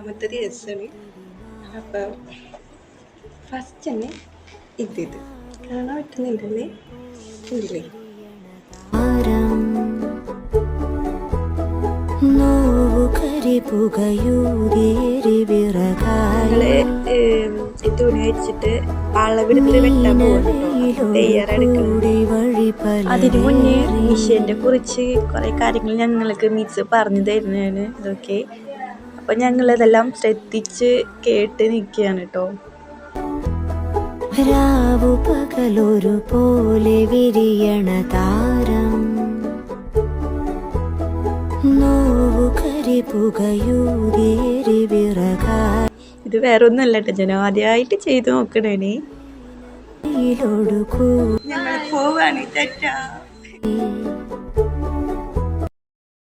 രണ്ടാമത്തെ ദിവസമാണ്. അപ്പം ഫസ്റ്റ് തന്നെ ഇത് കാണാൻ പറ്റുന്നുണ്ടല്ലേ? ഇല്ലേ? തുണി വെച്ചിട്ട് അളവെടുത്ത് വെട്ടാൻ പോകുന്നുണ്ടോ, തയ്യാറെടുക്കുന്നുണ്ട്. അതിന് മുന്നേ മിഷീനെ കുറിച്ച് കുറെ കാര്യങ്ങൾ ഞങ്ങൾക്ക് മിസ് പറഞ്ഞു തരുന്നതാണ് ഇതൊക്കെ. അപ്പൊ ഞങ്ങളതെല്ലാം ശ്രദ്ധിച്ച് കേട്ട് നിൽക്കുകയാണ് കേട്ടോ. രാവു പകലൊരു പോലെ വിരിയണ താരം, ഇത് വേറൊന്നുമല്ല കേട്ടോ, ഞാൻ ആദ്യമായിട്ട് ചെയ്ത് നോക്കണേ. ഞങ്ങൾ പോവാണ്.